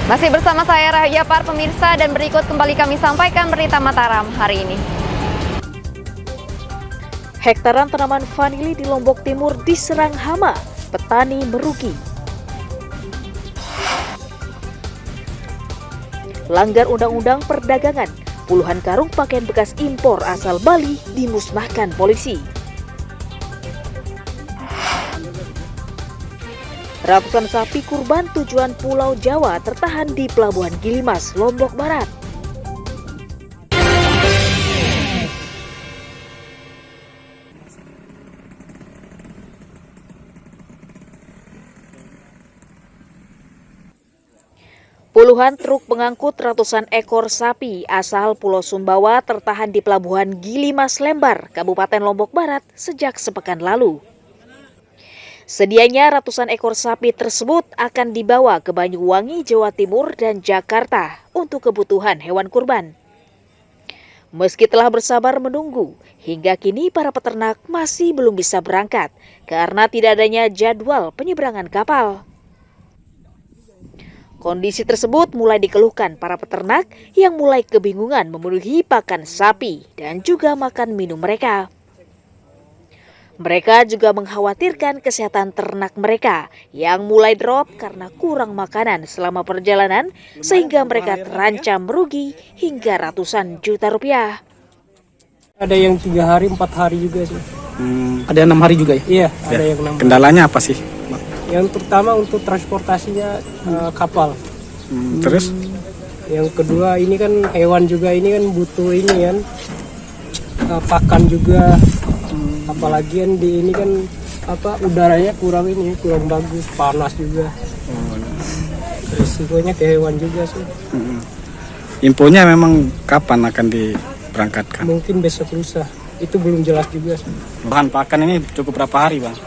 Masih bersama saya Rahaya Par pemirsa, dan berikut kembali kami sampaikan berita Mataram hari ini. Hektaran tanaman vanili di Lombok Timur diserang hama, petani merugi. Langgar undang-undang perdagangan, puluhan karung pakaian bekas impor asal Bali dimusnahkan polisi. Ratusan sapi kurban tujuan Pulau Jawa tertahan di Pelabuhan Gilimas, Lombok Barat. Puluhan truk pengangkut ratusan ekor sapi asal Pulau Sumbawa tertahan di Pelabuhan Gilimas Lembar, Kabupaten Lombok Barat sejak sepekan lalu. Sedianya ratusan ekor sapi tersebut akan dibawa ke Banyuwangi, Jawa Timur dan Jakarta untuk kebutuhan hewan kurban. Meski telah bersabar menunggu, hingga kini para peternak masih belum bisa berangkat karena tidak adanya jadwal penyeberangan kapal. Kondisi tersebut mulai dikeluhkan para peternak yang mulai kebingungan memenuhi pakan sapi dan juga makan minum mereka. Mereka juga mengkhawatirkan kesehatan ternak mereka yang mulai drop karena kurang makanan selama perjalanan sehingga mereka terancam merugi hingga ratusan juta rupiah. Ada yang 3 hari, 4 hari juga sih. Ada 6 hari juga ya? Iya, ada yang 6 hari. Kendalanya apa sih? Yang pertama untuk transportasinya kapal. Terus? Yang kedua ini kan hewan juga, ini kan butuh ini kan pakan juga. Apalagi kan di ini kan udaranya kurang bagus, panas juga. Risikonya ke hewan juga sih. Infonya memang kapan akan diberangkatkan? Mungkin besok lusa. Itu belum jelas juga sih. Bahan pakan ini cukup berapa hari, Bang?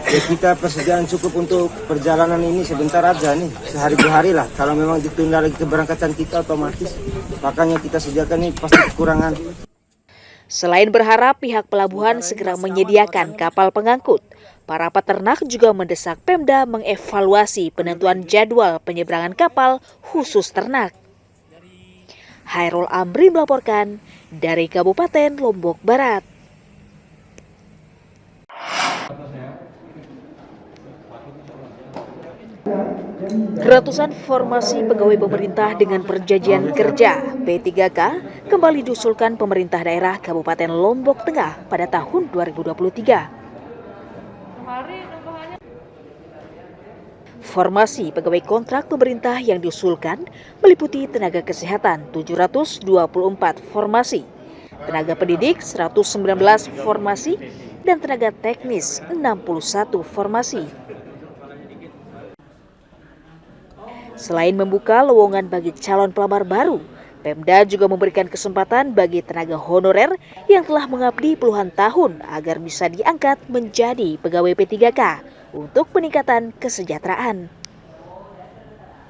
Ya, kita persediaan cukup untuk perjalanan ini sebentar aja nih, sehari 2 hari lah. Kalau memang ditunda lagi keberangkatan kita otomatis, makanya kita sediakan ini pasti kekurangan. Selain berharap pihak pelabuhan segera menyediakan kapal pengangkut, para peternak juga mendesak Pemda mengevaluasi penentuan jadwal penyeberangan kapal khusus ternak. Hairul Amri melaporkan dari Kabupaten Lombok Barat. Ratusan formasi pegawai pemerintah dengan perjanjian kerja P3K kembali diusulkan pemerintah daerah Kabupaten Lombok Tengah pada tahun 2023. Formasi pegawai kontrak pemerintah yang diusulkan meliputi tenaga kesehatan 724 formasi, tenaga pendidik 119 formasi, dan tenaga teknis 61 formasi. Selain membuka lowongan bagi calon pelamar baru, Pemda juga memberikan kesempatan bagi tenaga honorer yang telah mengabdi puluhan tahun agar bisa diangkat menjadi pegawai P3K untuk peningkatan kesejahteraan.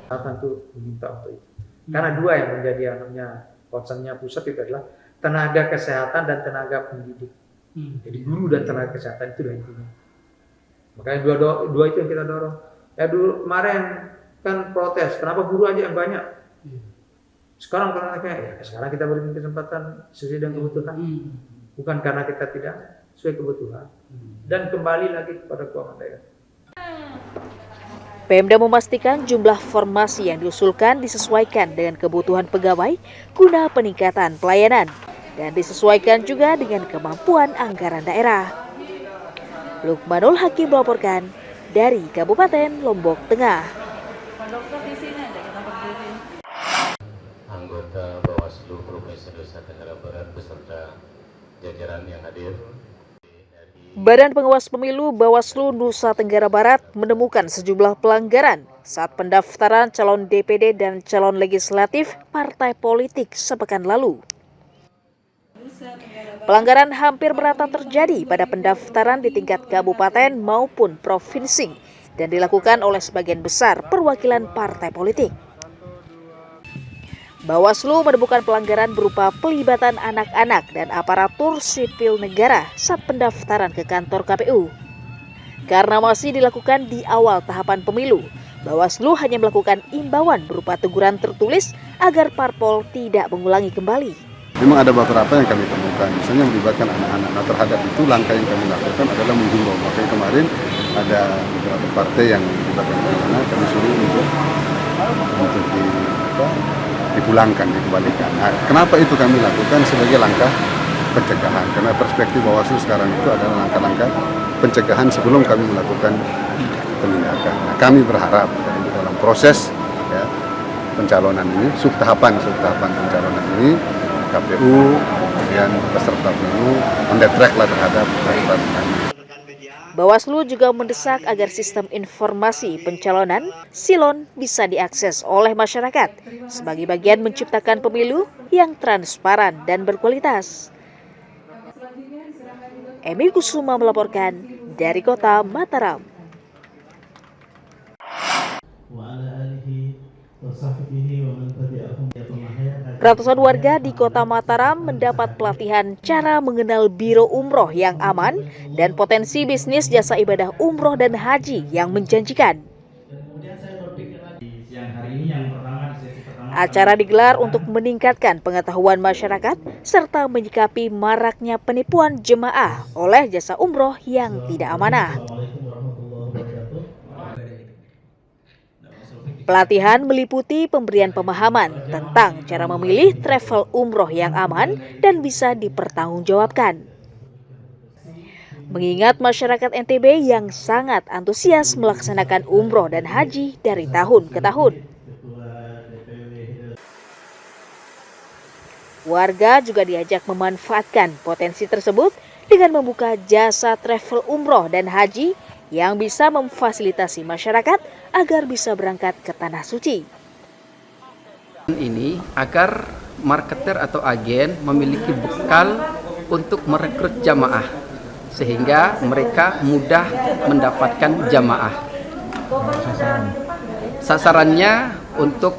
Tentu diminta untuk itu. Karena 2 yang menjadi concernnya pusat itu adalah tenaga kesehatan dan tenaga pendidik. Jadi guru dan tenaga kesehatan itu intinya. Makanya dua itu yang kita dorong. Ya dulu kemarin kan protes, kenapa guru aja yang banyak? Sekarang sekarang kita berikan kesempatan sesuai dengan kebutuhan, bukan karena kita tidak sesuai kebutuhan. Dan kembali lagi kepada keuangan daerah. Pemda memastikan jumlah formasi yang diusulkan disesuaikan dengan kebutuhan pegawai guna peningkatan pelayanan dan disesuaikan juga dengan kemampuan anggaran daerah. Lukmanul Hakim melaporkan dari Kabupaten Lombok Tengah. Anggota Bawaslu Provinsi Nusa Tenggara Barat beserta jajaran yang hadir. Badan Pengawas Pemilu Bawaslu Nusa Tenggara Barat menemukan sejumlah pelanggaran saat pendaftaran calon DPD dan calon legislatif partai politik sepekan lalu. Pelanggaran hampir merata terjadi pada pendaftaran di tingkat kabupaten maupun provinsi dan dilakukan oleh sebagian besar perwakilan partai politik. Bawaslu menemukan pelanggaran berupa pelibatan anak-anak dan aparatur sipil negara saat pendaftaran ke kantor KPU. Karena masih dilakukan di awal tahapan pemilu, Bawaslu hanya melakukan imbauan berupa teguran tertulis agar parpol tidak mengulangi kembali. Memang ada beberapa yang kami temukan, misalnya melibatkan anak-anak. Nah, terhadap itu langkah yang kami lakukan adalah menghimbau. Makanya kemarin ada beberapa partai yang melibatkan anak-anak, kami suruh untuk dipulangkan, dikembalikan. Nah, kenapa itu kami lakukan sebagai langkah pencegahan? Karena perspektif Bawaslu sekarang itu adalah langkah-langkah pencegahan sebelum kami melakukan penindakan. Nah, kami berharap dalam proses pencalonan ini, subtahapan pencalonan ini, KPU, kemudian peserta pemilu on the track lah terhadap aturan kami. Bawaslu juga mendesak agar sistem informasi pencalonan Silon bisa diakses oleh masyarakat sebagai bagian menciptakan pemilu yang transparan dan berkualitas. Emi Kusuma melaporkan dari Kota Mataram. Ratusan warga di Kota Mataram mendapat pelatihan cara mengenal biro umroh yang aman dan potensi bisnis jasa ibadah umroh dan haji yang menjanjikan. Acara digelar untuk meningkatkan pengetahuan masyarakat serta menyikapi maraknya penipuan jemaah oleh jasa umroh yang tidak amanah. Pelatihan meliputi pemberian pemahaman tentang cara memilih travel umroh yang aman dan bisa dipertanggungjawabkan. Mengingat masyarakat NTB yang sangat antusias melaksanakan umroh dan haji dari tahun ke tahun. Warga juga diajak memanfaatkan potensi tersebut dengan membuka jasa travel umroh dan haji yang bisa memfasilitasi masyarakat agar bisa berangkat ke Tanah Suci. Ini agar marketer atau agen memiliki bekal untuk merekrut jamaah sehingga mereka mudah mendapatkan jamaah. Sasarannya untuk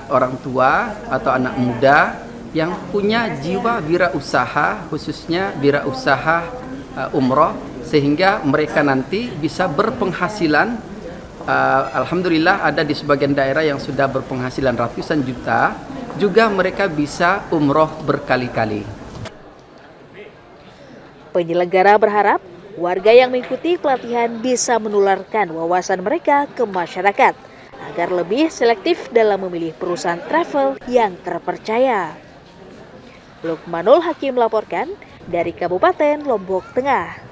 orang tua atau anak muda yang punya jiwa wirausaha, khususnya wirausaha umroh, sehingga mereka nanti bisa berpenghasilan. Alhamdulillah ada di sebagian daerah yang sudah berpenghasilan ratusan juta, juga mereka bisa umroh berkali-kali. Penyelenggara berharap warga yang mengikuti pelatihan bisa menularkan wawasan mereka ke masyarakat agar lebih selektif dalam memilih perusahaan travel yang terpercaya. Lukmanul Hakim melaporkan dari Kabupaten Lombok Tengah.